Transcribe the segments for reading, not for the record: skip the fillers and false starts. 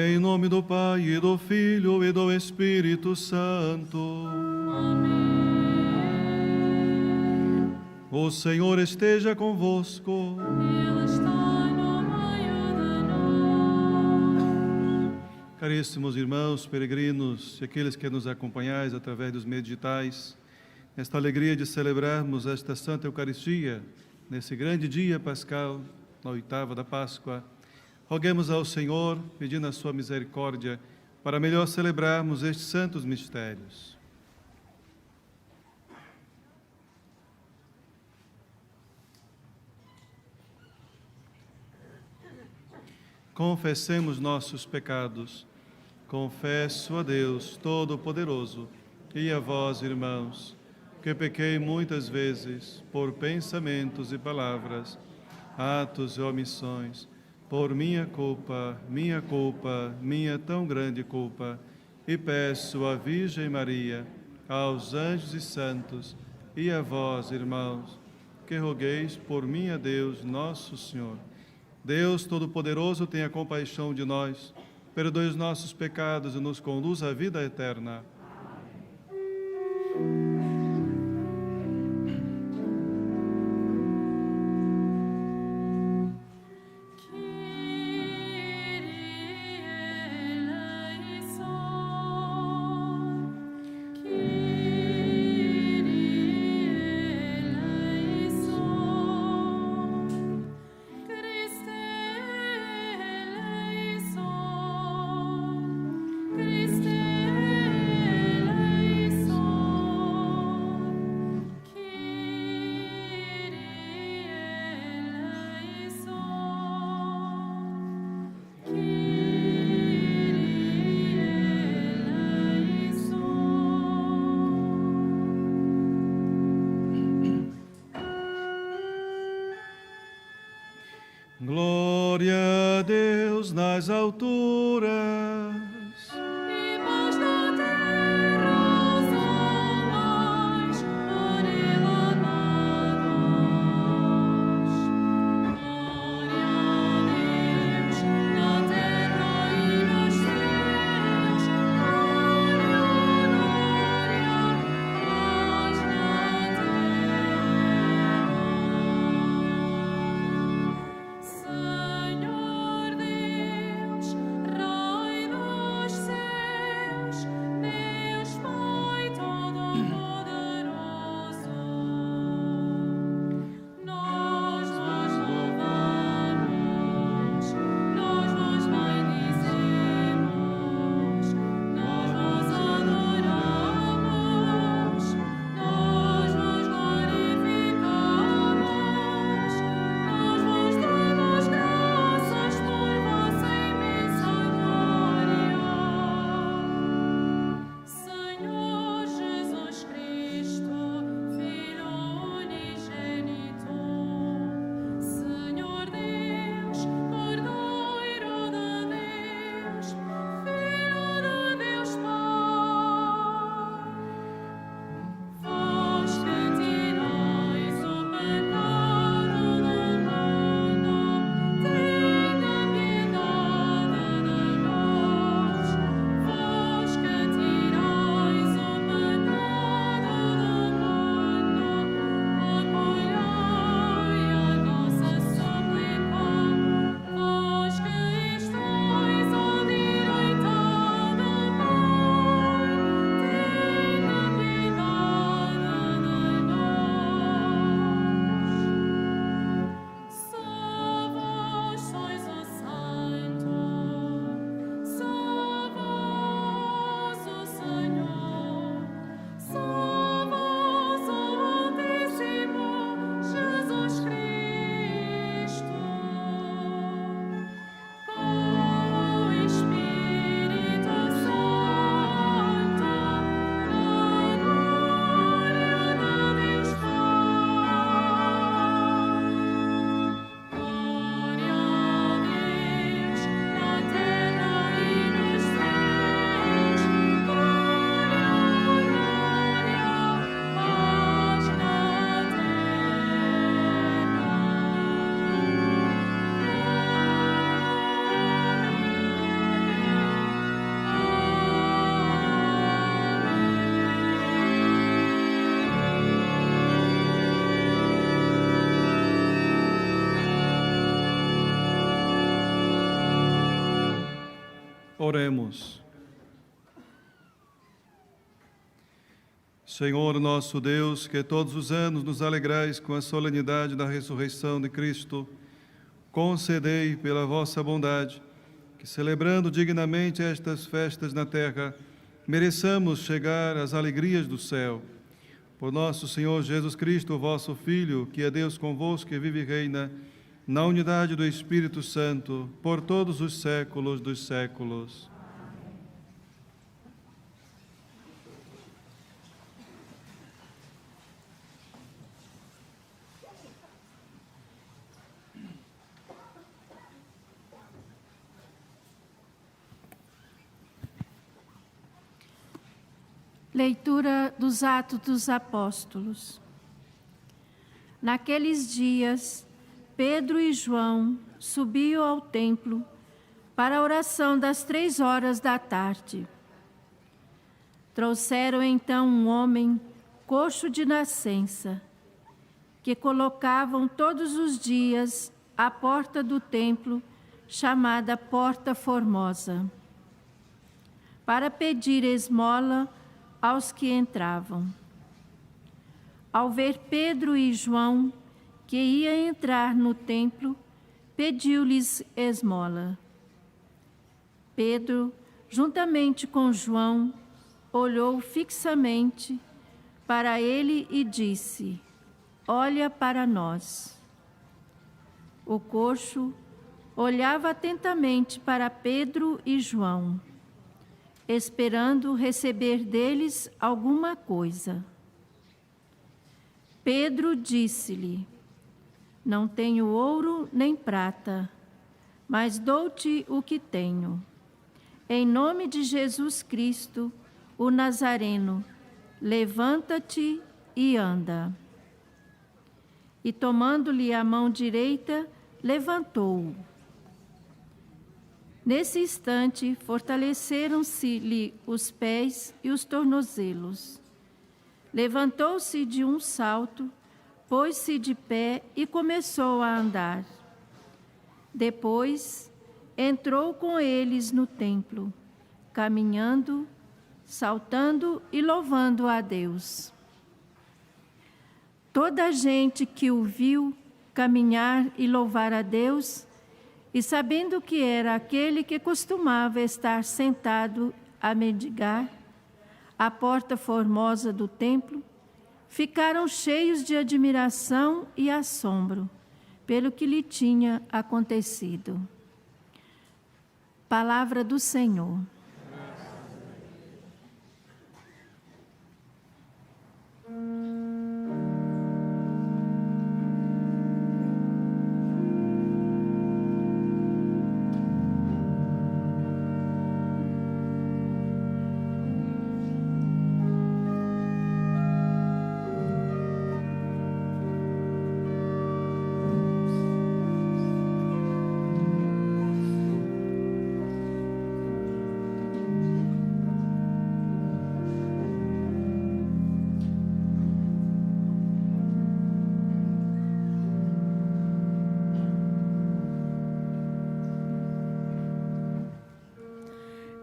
Em nome do Pai, e do Filho, e do Espírito Santo. Amém. O Senhor esteja convosco. Ele está no meio de nós. Caríssimos irmãos, peregrinos e aqueles que nos acompanhais através dos meios digitais, esta alegria de celebrarmos esta Santa Eucaristia, nesse grande dia pascal, na oitava da Páscoa, roguemos ao Senhor, pedindo a sua misericórdia, para melhor celebrarmos estes santos mistérios. Confessemos nossos pecados. Confesso a Deus Todo-Poderoso e a vós, irmãos, que pequei muitas vezes por pensamentos e palavras, atos e omissões, por minha culpa, minha tão grande culpa, e peço à Virgem Maria, aos anjos e santos, e a vós, irmãos, que rogueis por mim a Deus nosso Senhor. Deus Todo-Poderoso, tenha compaixão de nós, perdoe os nossos pecados e nos conduz à vida eterna. Glória a Deus nas alturas. E paz na terra aos homens por ele amados. Glória a Deus na terra e nos céus. Glória, paz na terra. Senhor Deus, Rei Oremos. Senhor nosso Deus, que todos os anos nos alegrais com a solenidade da ressurreição de Cristo, concedei pela vossa bondade que, celebrando dignamente estas festas na terra, mereçamos chegar às alegrias do céu. Por nosso Senhor Jesus Cristo, vosso Filho, que é Deus convosco e vive e reina, na unidade do Espírito Santo, por todos os séculos dos séculos. Leitura dos Atos dos Apóstolos. Naqueles dias, Pedro e João subiam ao templo para a oração das 3 da tarde. Trouxeram então um homem coxo de nascença, que colocavam todos os dias à porta do templo, chamada Porta Formosa, para pedir esmola aos que entravam. Ao ver Pedro e João, que ia entrar no templo, pediu-lhes esmola. Pedro, juntamente com João, olhou fixamente para ele e disse: "Olha para nós." O coxo olhava atentamente para Pedro e João, esperando receber deles alguma coisa. Pedro disse-lhe: "Não tenho ouro nem prata, mas dou-te o que tenho. Em nome de Jesus Cristo, o Nazareno, levanta-te e anda." E tomando-lhe a mão direita, levantou-o. Nesse instante, fortaleceram-se-lhe os pés e os tornozelos. Levantou-se de um salto, pôs-se de pé e começou a andar. Depois, entrou com eles no templo, caminhando, saltando e louvando a Deus. Toda a gente que o viu caminhar e louvar a Deus, e sabendo que era aquele que costumava estar sentado a mendigar à porta formosa do templo, ficaram cheios de admiração e assombro pelo que lhe tinha acontecido. Palavra do Senhor.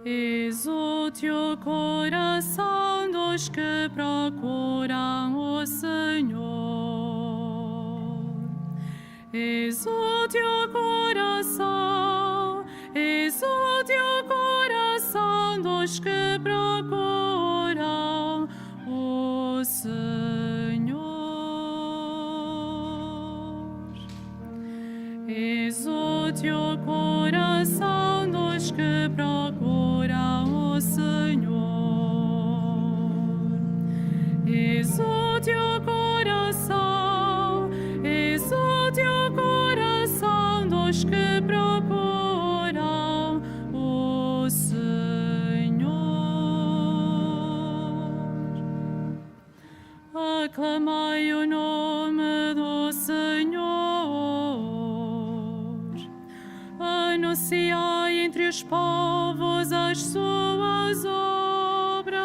Exulte o coração dos que procuram o Senhor. Exulte o coração dos que procuram o Senhor. Exulte o coração dos que procuram o Senhor. Exulte o coração dos que procuram o Senhor. Aclamai o nome do Senhor. Anunciai entre os povos as suas obras.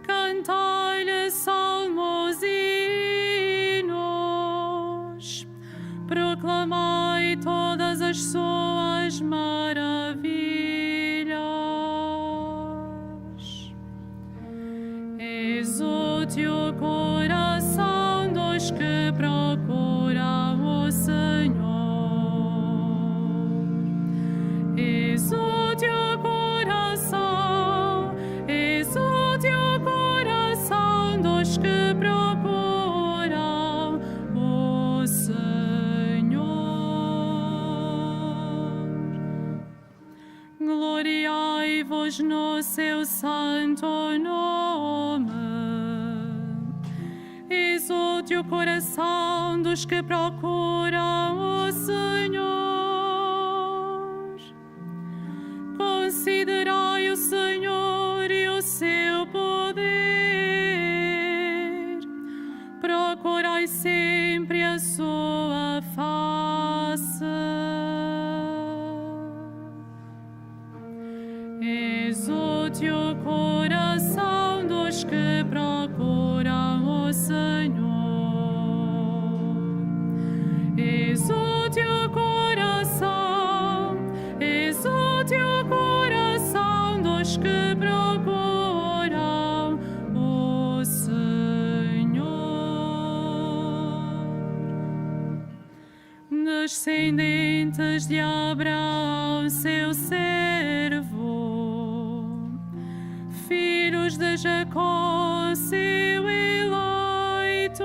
Cantai-lhe salmos e hinos. Proclamai todas as suas maravilhas. Exulte o coração dos que procuram o Senhor. Exulte o coração dos que procuram o Senhor. Gloriai-vos no seu santo nome. Exulte o coração dos que procuram o Senhor. Considerai o Senhor e o seu poder. Procurai sempre a sua face. Exulte o coração dos que procuram o Senhor. Exulte o coração dos que procuram o Senhor. Descendentes de Abraão, seu servo, filhos de Jacó, seu eleito.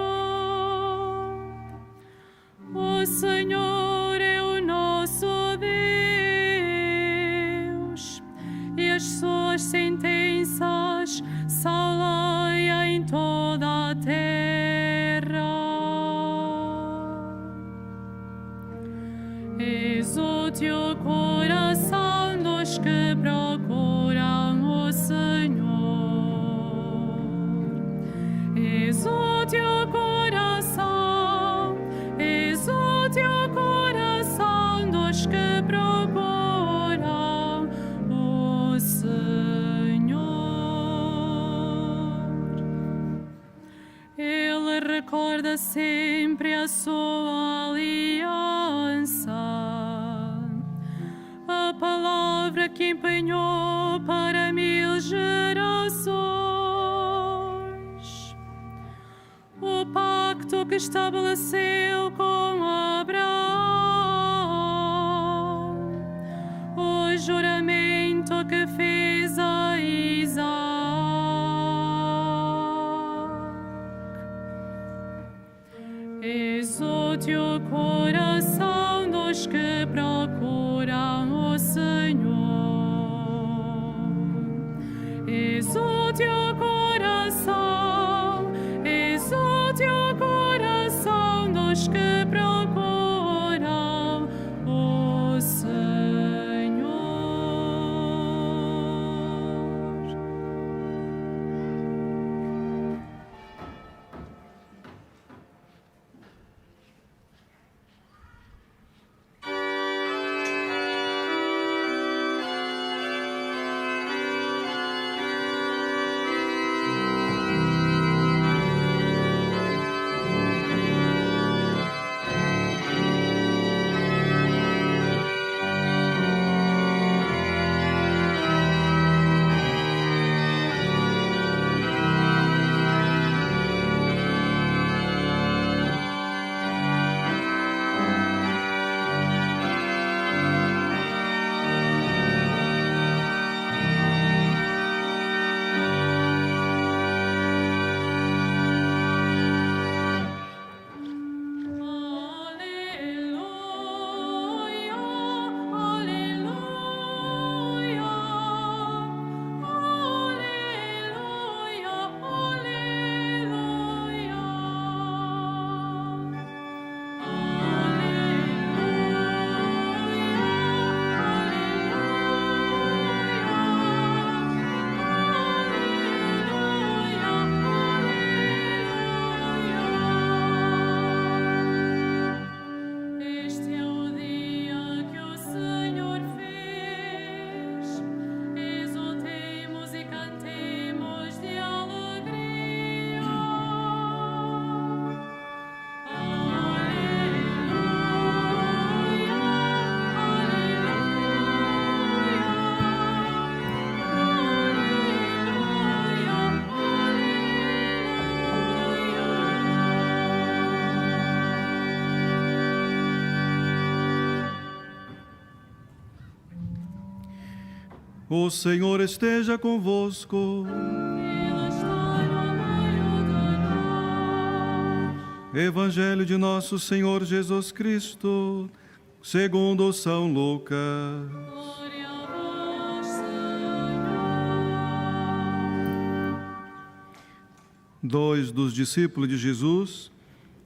O Senhor é o nosso Deus, e as suas sentenças são lei em toda a terra. Exulte o coração dos que procuram o Senhor. Exulte o coração dos que procuram o Senhor. Ele recorda sempre a sua aliança, a palavra que empenhou para 1000 gerações, o pacto que estabeleceu com Abraão, o juramento que fez a Isaac. Exulte o coração dos que procuram o Senhor. Exulte o coração dos que procuram o Senhor. O Senhor esteja convosco. Ele está no meio de nós. Evangelho de nosso Senhor Jesus Cristo, segundo São Lucas. Glória a vós, Senhor. 2 dos discípulos de Jesus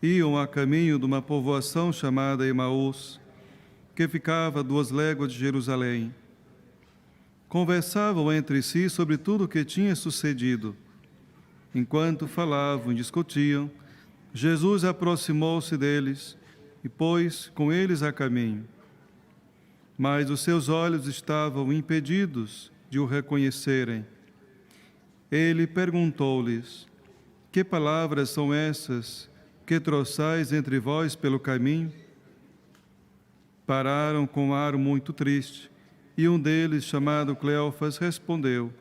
iam a caminho de uma povoação chamada Emaús, que ficava a 2 léguas de Jerusalém. Conversavam entre si sobre tudo o que tinha sucedido. Enquanto falavam e discutiam, Jesus aproximou-se deles e pôs com eles a caminho. Mas os seus olhos estavam impedidos de o reconhecerem. Ele perguntou-lhes: que palavras são essas que trouxais entre vós pelo caminho? Pararam com um ar muito triste, e um deles, chamado Cleófas, respondeu: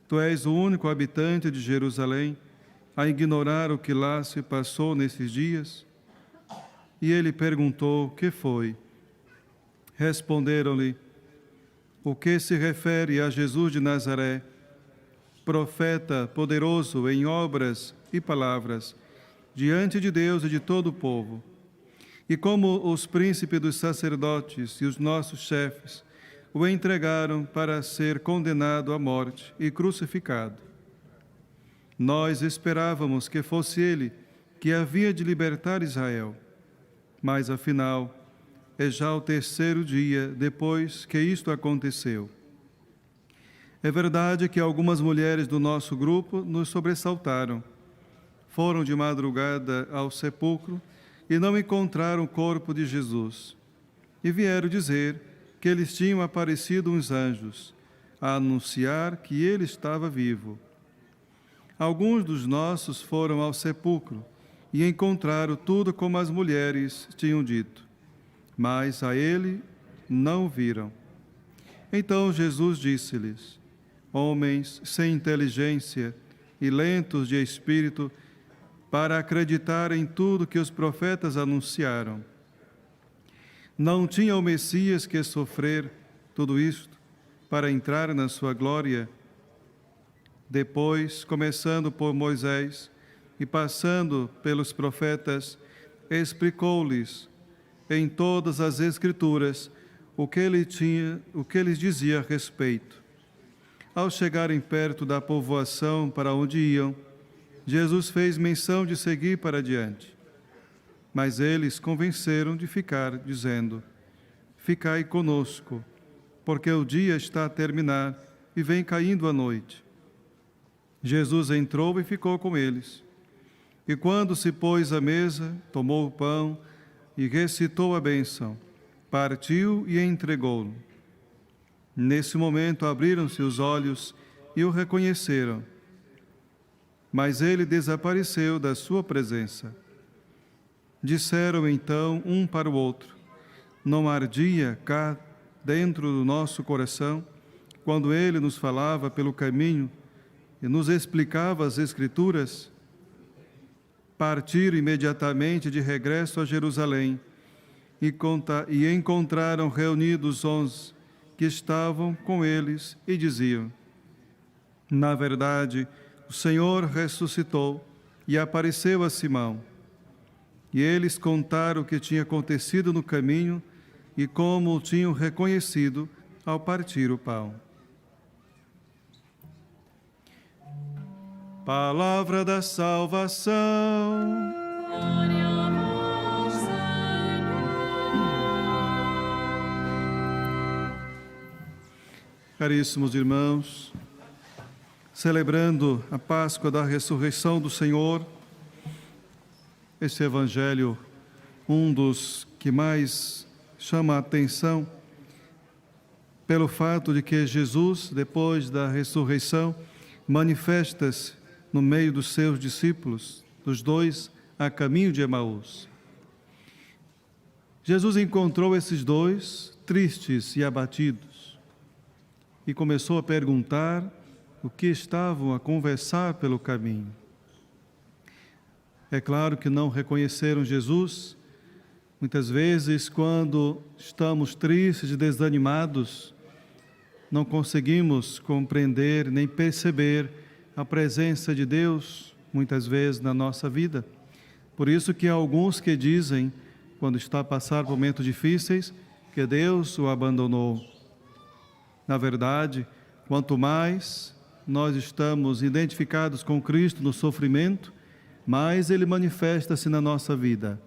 Tu és o único habitante de Jerusalém a ignorar o que lá se passou nesses dias? E ele perguntou: que foi? Responderam-lhe: o que se refere a Jesus de Nazaré, profeta poderoso em obras e palavras, diante de Deus e de todo o povo. E como os príncipes dos sacerdotes e os nossos chefes o entregaram para ser condenado à morte e crucificado. Nós esperávamos que fosse ele que havia de libertar Israel, mas afinal é já o 3º dia depois que isto aconteceu. É verdade que algumas mulheres do nosso grupo nos sobressaltaram. Foram de madrugada ao sepulcro e não encontraram o corpo de Jesus. E vieram dizer que lhes tinham aparecido uns anjos, a anunciar que ele estava vivo. Alguns dos nossos foram ao sepulcro e encontraram tudo como as mulheres tinham dito, mas a ele não o viram. Então Jesus disse-lhes: homens sem inteligência e lentos de espírito, para acreditar em tudo que os profetas anunciaram. Não tinha o Messias que sofrer tudo isto para entrar na sua glória? Depois, começando por Moisés e passando pelos profetas, explicou-lhes em todas as Escrituras o que lhes dizia a respeito. Ao chegarem perto da povoação para onde iam, Jesus fez menção de seguir para diante. Mas eles convenceram de ficar, dizendo: ficai conosco, porque o dia está a terminar e vem caindo a noite. Jesus entrou e ficou com eles. E quando se pôs à mesa, tomou o pão e recitou a bênção, partiu e entregou-lo. Nesse momento abriram-se os olhos e o reconheceram. Mas ele desapareceu da sua presença. Disseram então um para o outro: não ardia cá dentro do nosso coração, quando ele nos falava pelo caminho e nos explicava as Escrituras? Partiram imediatamente de regresso a Jerusalém e encontraram reunidos 11 que estavam com eles e diziam: na verdade, o Senhor ressuscitou e apareceu a Simão. E eles contaram o que tinha acontecido no caminho e como o tinham reconhecido ao partir o pão. Palavra da salvação. Glória a vós, Senhor. Caríssimos irmãos, celebrando a Páscoa da ressurreição do Senhor, esse evangelho, um dos que mais chama a atenção, pelo fato de que Jesus, depois da ressurreição, manifesta-se no meio dos seus discípulos, dos 2 a caminho de Emaús. Jesus encontrou esses 2 tristes e abatidos e começou a perguntar o que estavam a conversar pelo caminho. É claro que não reconheceram Jesus. Muitas vezes, quando estamos tristes e desanimados, não conseguimos compreender nem perceber a presença de Deus, muitas vezes, na nossa vida. Por isso que há alguns que dizem, quando está a passar por momentos difíceis, que Deus o abandonou. Na verdade, quanto mais nós estamos identificados com Cristo no sofrimento, mais Ele manifesta-se na nossa vida.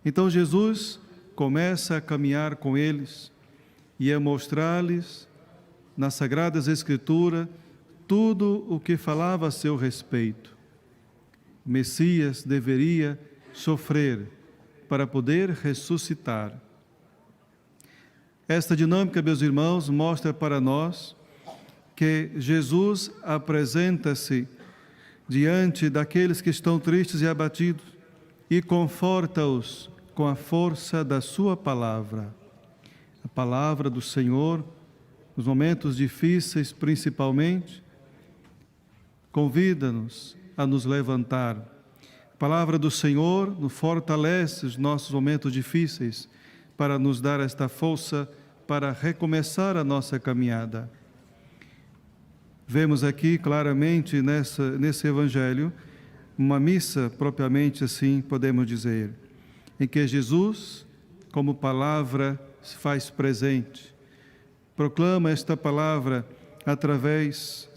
Então Jesus começa a caminhar com eles e a mostrar-lhes, nas Sagradas Escrituras, tudo o que falava a seu respeito. Messias deveria sofrer para poder ressuscitar. Esta dinâmica, meus irmãos, mostra para nós que Jesus apresenta-se diante daqueles que estão tristes e abatidos e conforta-os com a força da sua palavra. A palavra do Senhor, nos momentos difíceis principalmente, convida-nos a nos levantar. A palavra do Senhor nos fortalece os nossos momentos difíceis para nos dar esta força para recomeçar a nossa caminhada. Vemos aqui claramente nesse Evangelho uma missa propriamente assim, podemos dizer, em que Jesus, como palavra, se faz presente. Proclama esta palavra através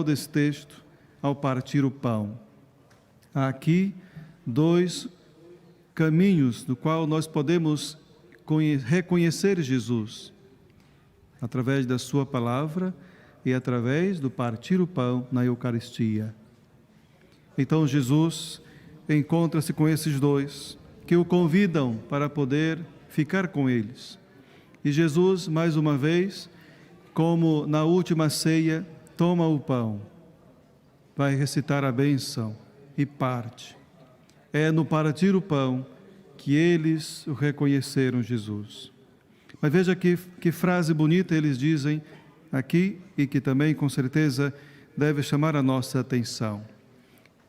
desse texto, ao partir o pão. Há aqui dois caminhos do qual nós podemos reconhecer Jesus, através da sua palavra e através do partir o pão na Eucaristia. Então Jesus encontra-se com esses dois, que o convidam para poder ficar com eles. E Jesus, mais uma vez, como na última ceia, toma o pão, vai recitar a bênção e parte. É no partir o pão que eles o reconheceram Jesus. Mas veja que frase bonita eles dizem aqui e que também, com certeza, deve chamar a nossa atenção.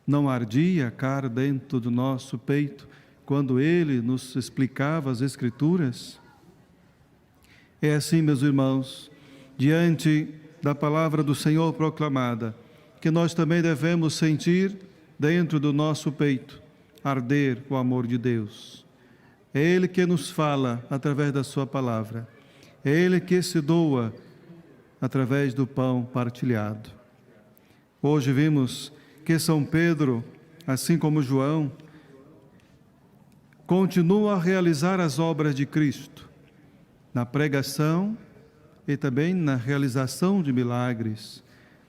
Não ardia a cara dentro do nosso peito quando ele nos explicava as Escrituras? É assim, meus irmãos, diante da palavra do Senhor proclamada, que nós também devemos sentir dentro do nosso peito arder o amor de Deus. É Ele que nos fala através da sua palavra. É Ele que se doa através do pão partilhado. Hoje vimos que São Pedro, assim como João, continua a realizar as obras de Cristo, na pregação e também na realização de milagres.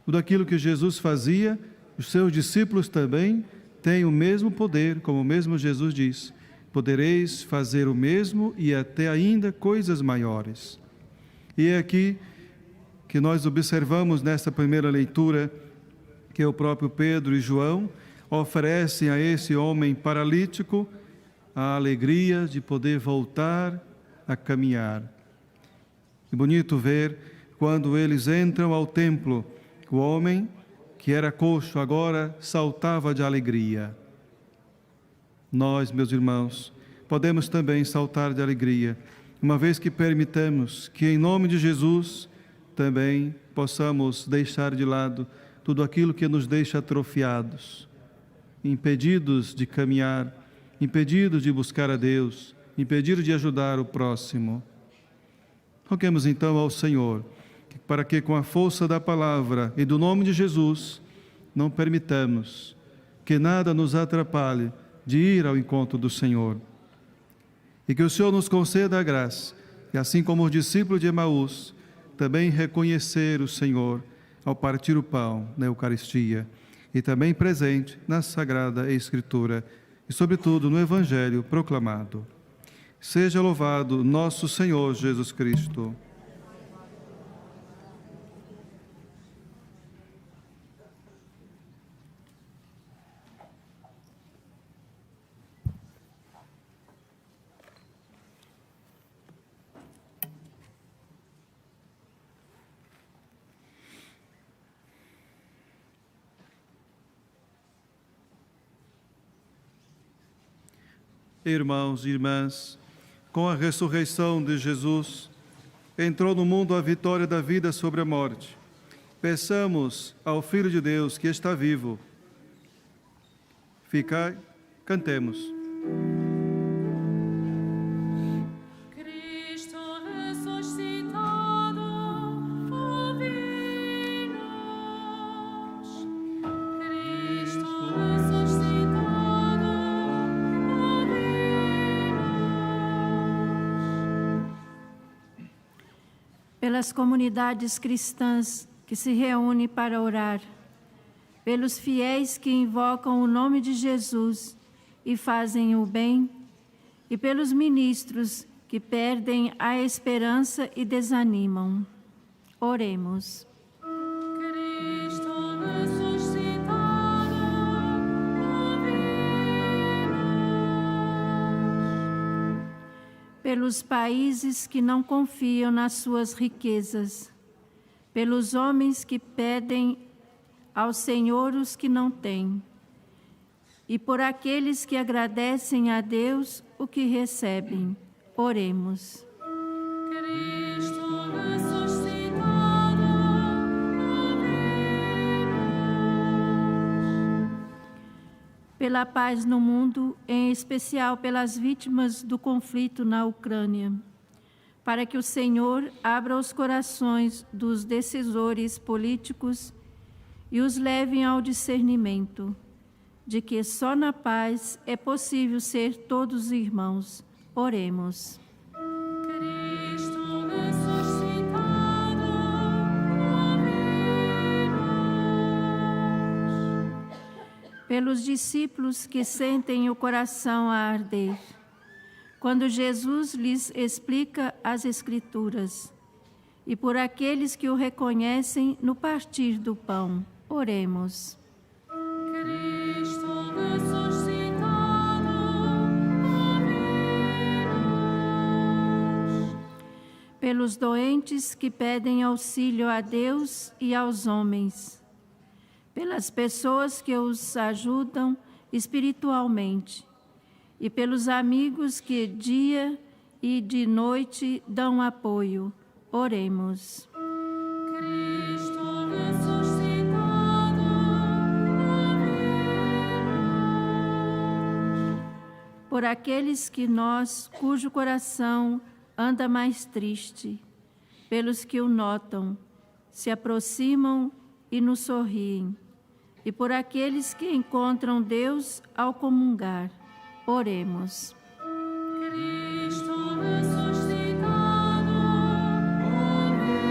Tudo aquilo que Jesus fazia, os seus discípulos também têm o mesmo poder, como o mesmo Jesus diz: podereis fazer o mesmo e até ainda coisas maiores. E é aqui que nós observamos nesta primeira leitura que o próprio Pedro e João oferecem a esse homem paralítico a alegria de poder voltar a caminhar. É bonito ver quando eles entram ao templo, o homem que era coxo agora saltava de alegria. Nós, meus irmãos, podemos também saltar de alegria, uma vez que permitamos que, em nome de Jesus, também possamos deixar de lado tudo aquilo que nos deixa atrofiados, impedidos de caminhar, impedidos de buscar a Deus, impedidos de ajudar o próximo. Roguemos então ao Senhor, para que com a força da palavra e do nome de Jesus, não permitamos que nada nos atrapalhe de ir ao encontro do Senhor. E que o Senhor nos conceda a graça, e assim como os discípulos de Emaús, também reconhecer o Senhor ao partir o pão na Eucaristia, e também presente na Sagrada Escritura, e sobretudo no Evangelho proclamado. Seja louvado nosso Senhor Jesus Cristo. Irmãos e irmãs, com a ressurreição de Jesus, entrou no mundo a vitória da vida sobre a morte. Peçamos ao Filho de Deus que está vivo. Ficai, cantemos. Cristo ressuscitado, ouvi-nos. Cristo ressuscitado, ouvi-nos. Pelas comunidades cristãs que se reúnem para orar, pelos fiéis que invocam o nome de Jesus e fazem o bem, e pelos ministros que perdem a esperança e desanimam. Oremos. Cristo ressuscitado, ouvi-nos. Pelos países que não confiam nas suas riquezas, pelos homens que pedem ao Senhor os que não têm, e por aqueles que agradecem a Deus o que recebem. Oremos. Cristo ressuscitado, ouvi-nos. Pela paz no mundo, em especial pelas vítimas do conflito na Ucrânia, para que o Senhor abra os corações dos decisores políticos e os levem ao discernimento de que só na paz é possível ser todos irmãos. Oremos. Cristo ressuscitado, ouvi-nos. Pelos discípulos que sentem o coração a arder, quando Jesus lhes explica as Escrituras, e por aqueles que o reconhecem no partir do pão. Oremos. Cristo ressuscitado, ouvi-nos. Pelos doentes que pedem auxílio a Deus e aos homens, pelas pessoas que os ajudam espiritualmente, e pelos amigos que dia e de noite dão apoio. Oremos. Cristo ressuscitado, ouvi-nos. Por aqueles que cujo coração anda mais triste, pelos que o notam, se aproximam e nos sorriem, e por aqueles que encontram Deus ao comungar. Oremos. Cristo ressuscitado, ouvi-nos.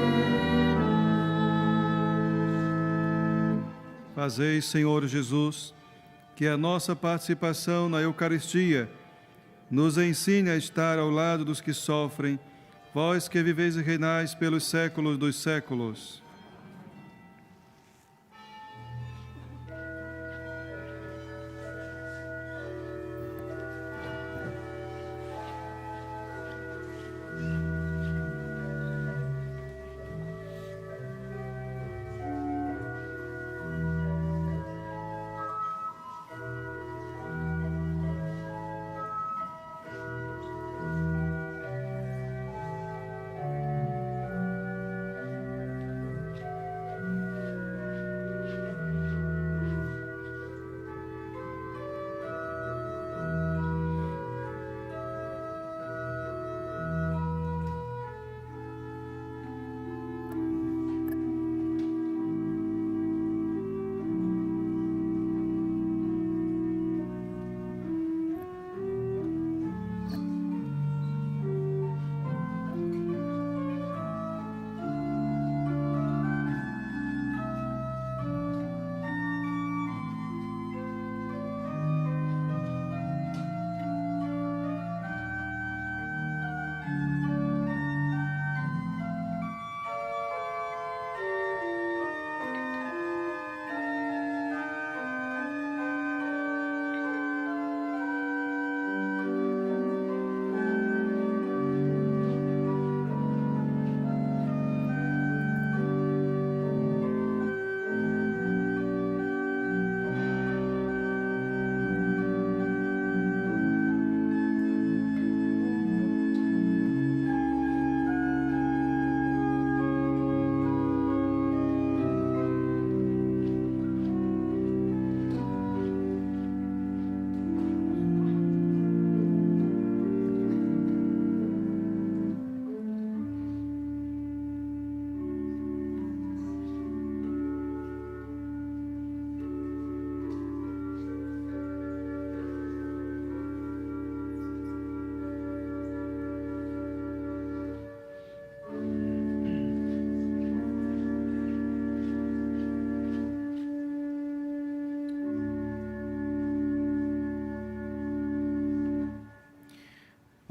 Fazei, Senhor Jesus, que a nossa participação na Eucaristia nos ensine a estar ao lado dos que sofrem, vós que viveis e reinais pelos séculos dos séculos.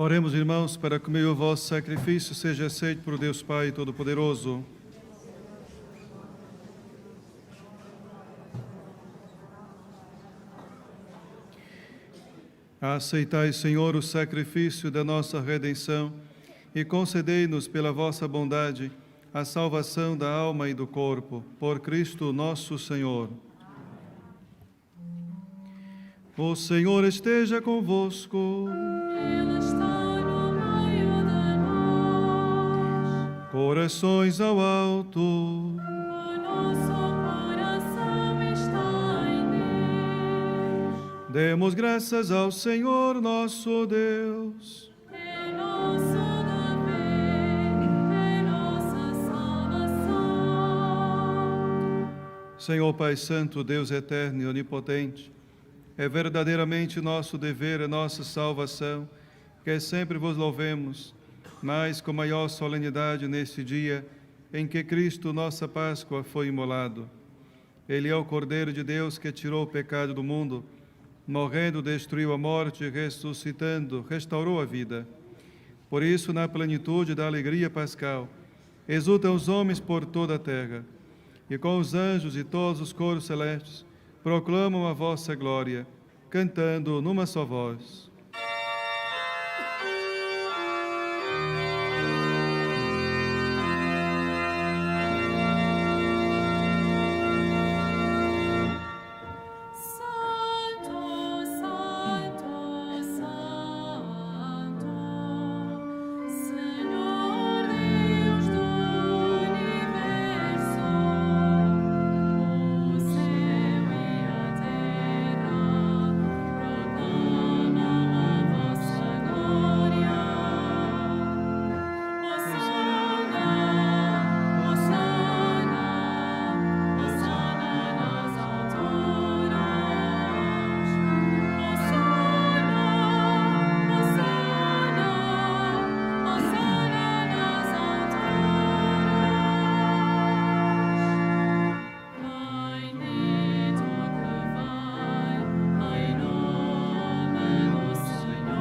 Oremos, irmãos, para que o meu vosso sacrifício seja aceito por Deus Pai Todo-Poderoso. Aceitai, Senhor, o sacrifício da nossa redenção e concedei-nos, pela vossa bondade, a salvação da alma e do corpo, por Cristo nosso Senhor. O Senhor esteja convosco. Ele está no meio de nós. Corações ao alto. O nosso coração está em Deus. Demos graças ao Senhor nosso Deus. É nosso dever, é nossa salvação. Senhor Pai Santo, Deus eterno e onipotente, é verdadeiramente nosso dever, a nossa salvação, que sempre vos louvemos, mas com maior solenidade neste dia em que Cristo, nossa Páscoa, foi imolado. Ele é o Cordeiro de Deus que tirou o pecado do mundo, morrendo, destruiu a morte, ressuscitando, restaurou a vida. Por isso, na plenitude da alegria pascal, exultam os homens por toda a terra, e com os anjos e todos os coros celestes, proclamam a vossa glória, cantando numa só voz. Santo, Santo, Santo, Senhor Deus do universo, o céu e a terra proclamam a vossa glória. Hosana, Hosana, Hosana nas alturas. Hosana, Hosana, Hosana nas alturas. Bendito que vai em nome do Senhor.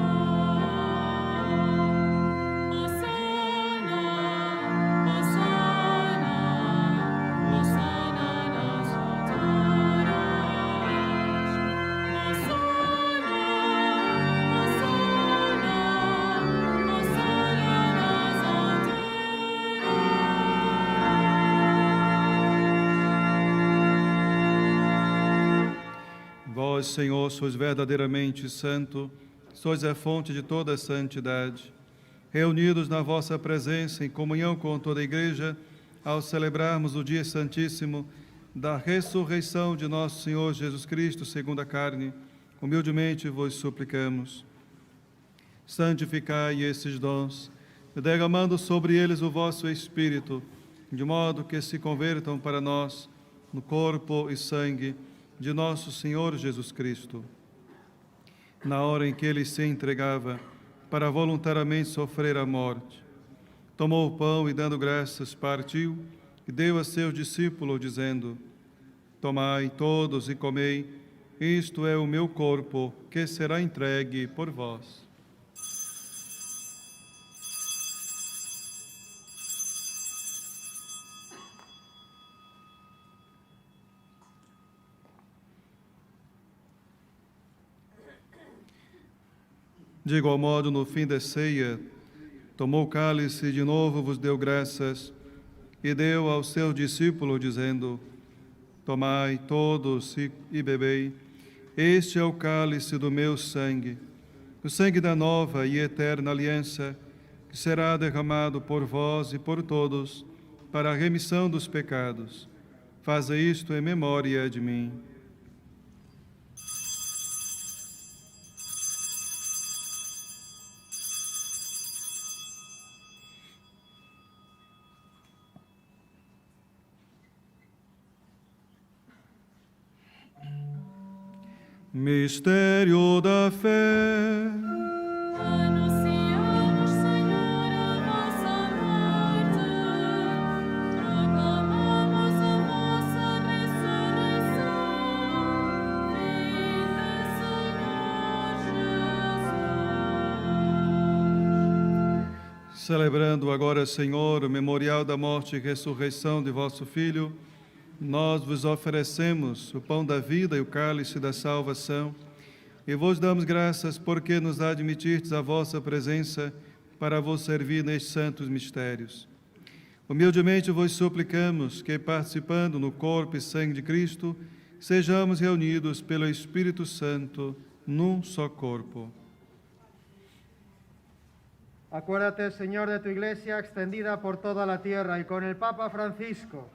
Hosana, Hosana, Hosana nas alturas. Hosana, Vós, Senhor, sois verdadeiramente santo, sois a fonte de toda a santidade. Reunidos na vossa presença, em comunhão com toda a Igreja, ao celebrarmos o dia santíssimo da ressurreição de nosso Senhor Jesus Cristo, segundo a carne, humildemente vos suplicamos. Santificai esses dons, derramando sobre eles o vosso Espírito, de modo que se convertam para nós no corpo e sangue de nosso Senhor Jesus Cristo. Na hora em que ele se entregava para voluntariamente sofrer a morte, tomou o pão e, dando graças, partiu e deu a seus discípulos, dizendo: Tomai todos e comei, isto é o meu corpo, que será entregue por vós. De igual modo, no fim da ceia, tomou o cálice e de novo vos deu graças e deu aos seus discípulos, dizendo: Tomai todos e bebei, este é o cálice do meu sangue, o sangue da nova e eterna aliança, que será derramado por vós e por todos para a remissão dos pecados. Faze isto em memória de mim. Mistério da fé. anunciamos, Senhor, a vossa morte, proclamamos a vossa ressurreição. Vinde, Senhor Jesus. Celebrando agora, Senhor, o memorial da morte e ressurreição de vosso Filho, nós vos oferecemos o pão da vida e o cálice da salvação, e vos damos graças porque nos admitirdes a vossa presença para vos servir nestes santos mistérios. Humildemente vos suplicamos que, participando no corpo e sangue de Cristo, sejamos reunidos pelo Espírito Santo num só corpo. Acuérdate, Señor, de tu Iglesia extendida por toda la tierra y con el Papa Francisco,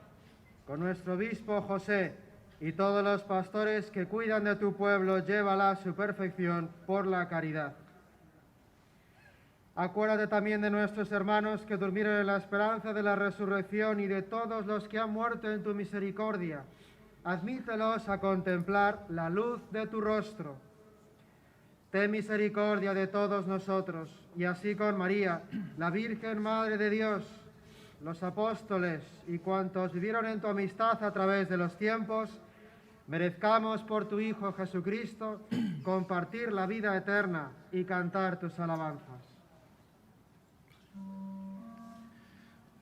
con nuestro obispo José y todos los pastores que cuidan de tu pueblo, llévala a su perfección por la caridad. Acuérdate también de nuestros hermanos que durmieron en la esperanza de la resurrección y de todos los que han muerto en tu misericordia. Admítelos a contemplar la luz de tu rostro. Ten misericordia de todos nosotros, y así con María, la Virgen Madre de Dios, los apóstoles y cuantos vivieron en tu amistad a través de los tiempos, merezcamos por tu Hijo Jesucristo compartir la vida eterna y cantar tus alabanzas.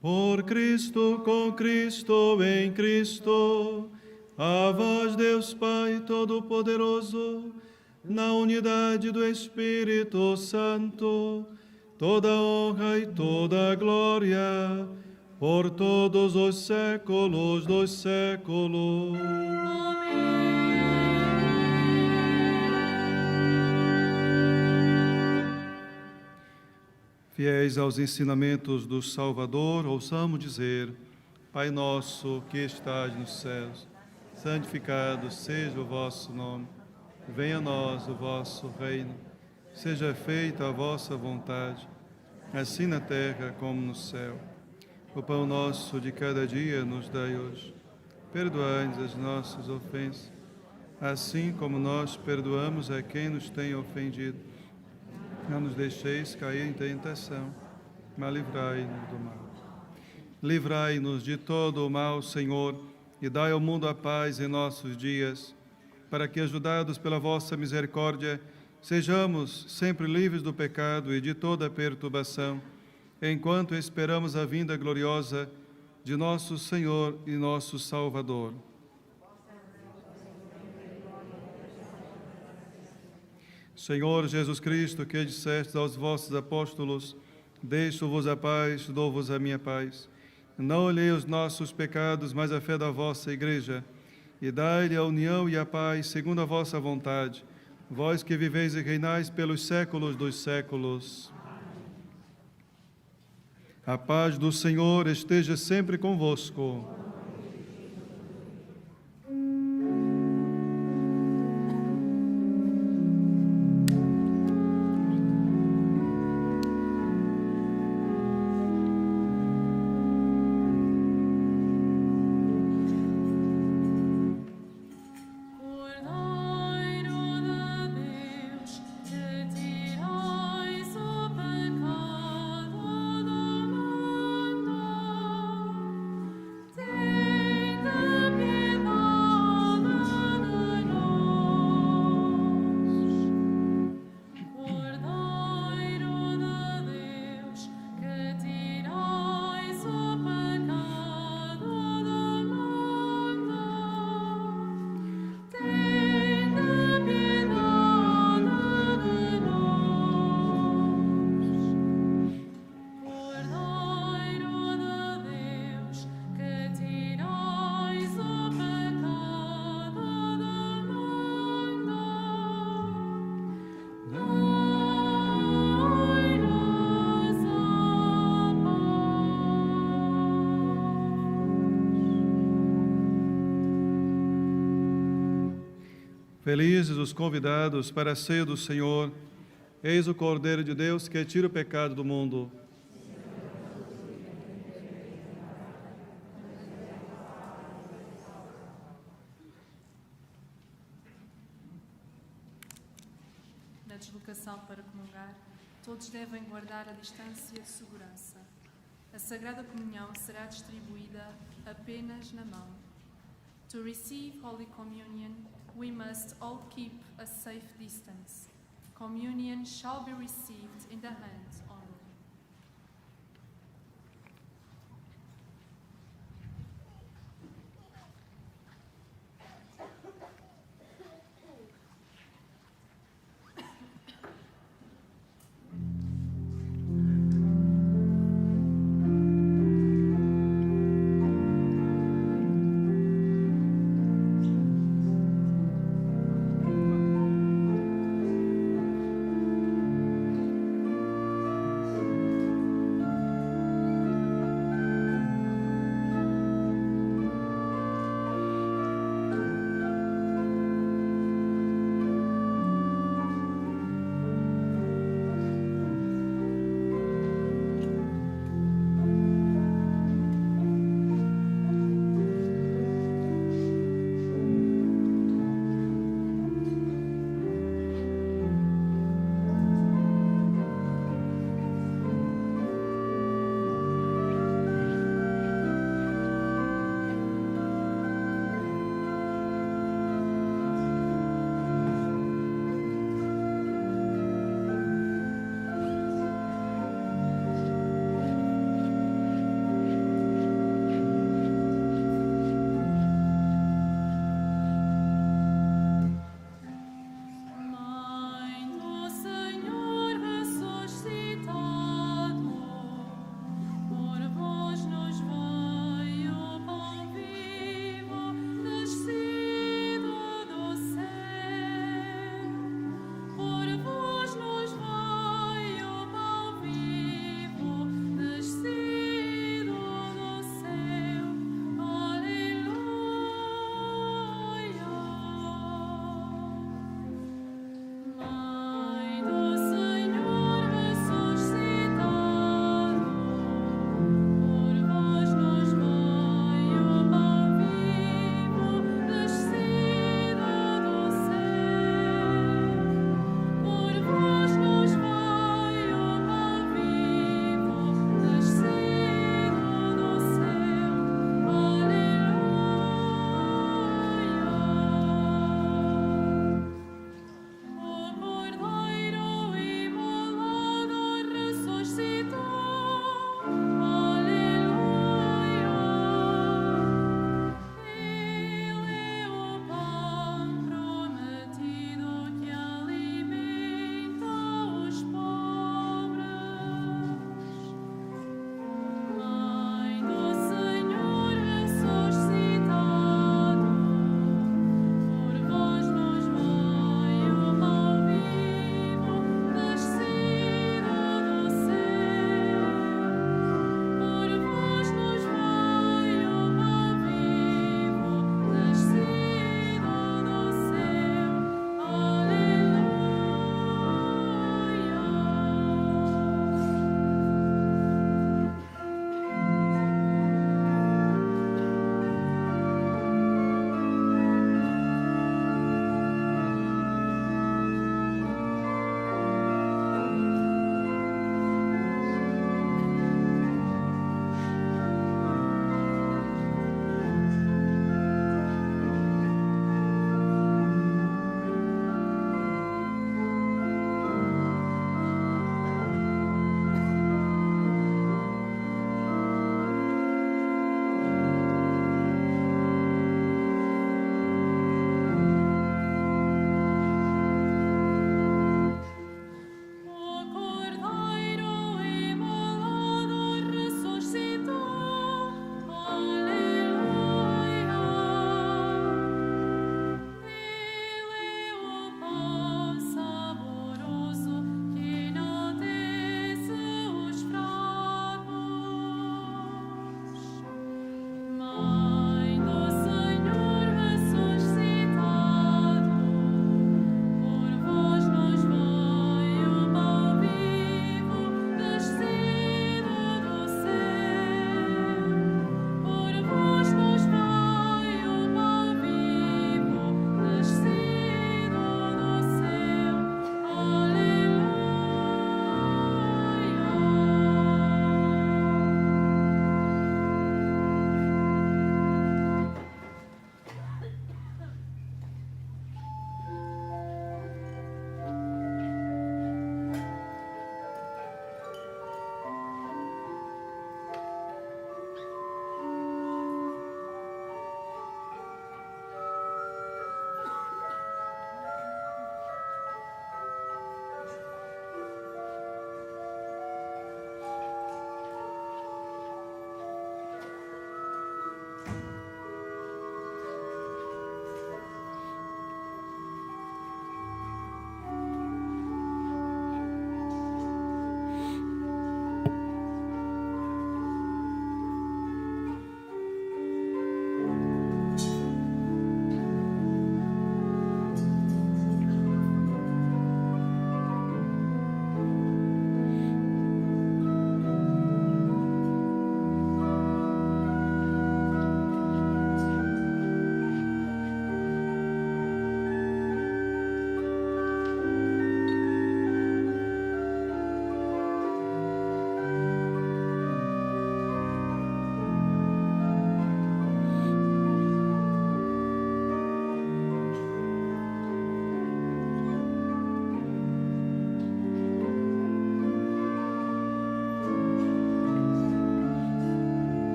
Por Cristo, com Cristo, em Cristo, a vós, Deus Pai Todo-Poderoso, na unidade do Espírito Santo, toda honra e toda glória, por todos os séculos dos séculos. Fiéis aos ensinamentos do Salvador, ouçamos dizer: Pai nosso que estás nos céus, santificado seja o vosso nome. Venha a nós o vosso reino. Seja feita a vossa vontade, assim na terra como no céu. O pão nosso de cada dia nos dai hoje. Perdoai-nos as nossas ofensas, assim como nós perdoamos a quem nos tem ofendido. Não nos deixeis cair em tentação, mas livrai-nos do mal. Livrai-nos de todo o mal, Senhor, e dai ao mundo a paz em nossos dias, para que, ajudados pela vossa misericórdia, sejamos sempre livres do pecado e de toda perturbação, enquanto esperamos a vinda gloriosa de nosso Senhor e nosso Salvador. Senhor Jesus Cristo, que dissestes aos vossos apóstolos: deixo-vos a paz, dou-vos a minha paz. Não olhei os nossos pecados, mas a fé da vossa Igreja, e dai-lhe a união e a paz segundo a vossa vontade, vós que viveis e reinais pelos séculos dos séculos. A paz do Senhor esteja sempre convosco. Felizes os convidados para a ceia do Senhor. Eis o Cordeiro de Deus que tira o pecado do mundo. Na deslocação para comungar, todos devem guardar a distância de segurança. A Sagrada Comunhão será distribuída apenas na mão. To receive Holy Communion, we must all keep a safe distance. Communion shall be received in the hands only.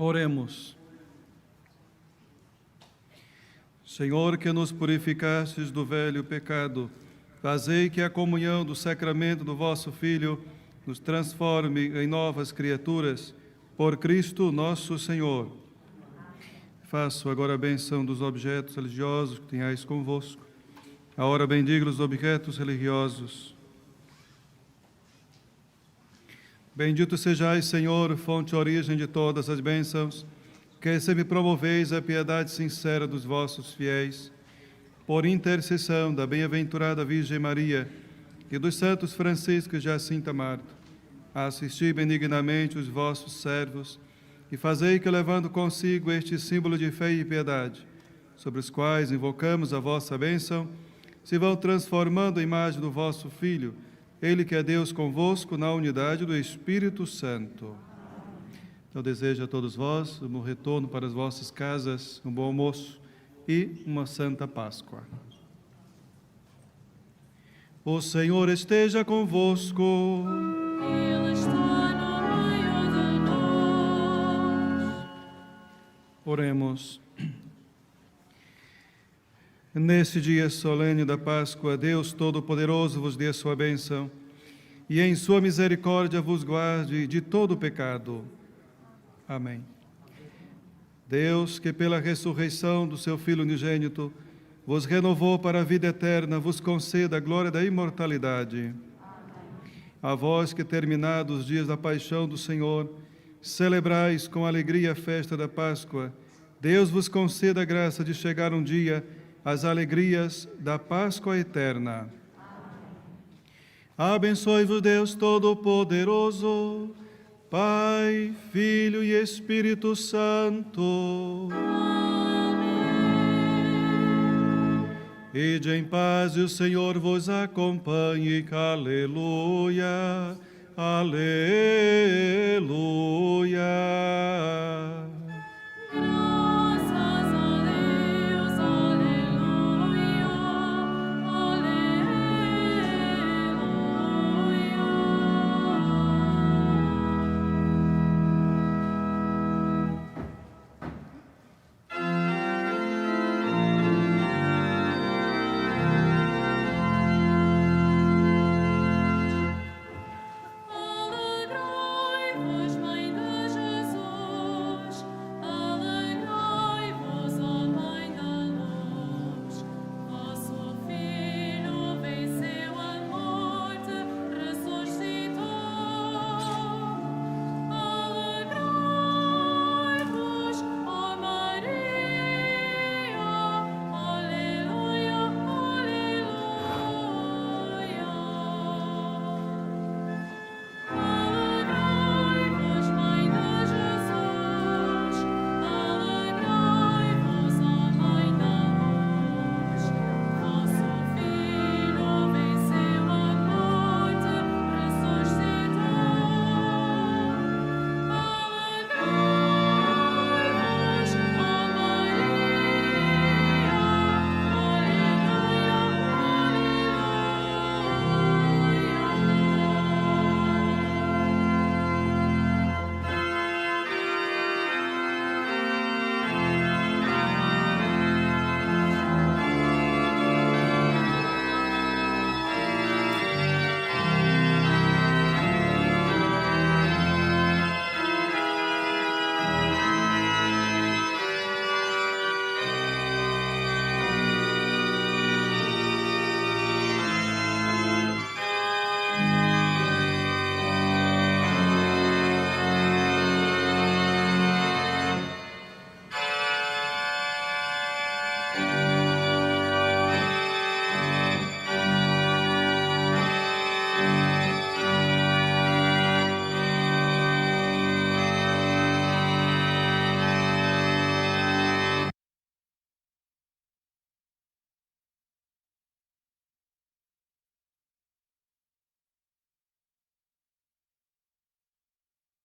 Oremos. Senhor, que nos purificastes do velho pecado, fazei que a comunhão do sacramento do vosso Filho nos transforme em novas criaturas, por Cristo nosso Senhor. Faço agora a benção dos objetos religiosos que tenhais convosco. Agora bendiga os objetos religiosos. Bendito sejais, Senhor, fonte e origem de todas as bênçãos, que sempre promoveis a piedade sincera dos vossos fiéis. Por intercessão da bem-aventurada Virgem Maria e dos santos Francisco e Jacinta Marta, assisti benignamente os vossos servos e fazei que, levando consigo este símbolo de fé e piedade, sobre os quais invocamos a vossa bênção, se vão transformando a imagem do vosso Filho, Ele que é Deus convosco na unidade do Espírito Santo. Eu desejo a todos vós um bom retorno para as vossas casas, um bom almoço e uma santa Páscoa. O Senhor esteja convosco. Ele está no meio de nós. Oremos. Neste dia solene da Páscoa, Deus Todo-Poderoso vos dê a sua bênção e em sua misericórdia vos guarde de todo pecado. Amém. Deus, que pela ressurreição do seu Filho unigênito vos renovou para a vida eterna, vos conceda a glória da imortalidade. A vós que, terminados os dias da paixão do Senhor, celebrais com alegria a festa da Páscoa, Deus vos conceda a graça de chegar um dia às alegrias da Páscoa eterna. Abençoe-vos Deus Todo-Poderoso, Pai, Filho e Espírito Santo. Ide em paz e o Senhor vos acompanhe. Aleluia, aleluia.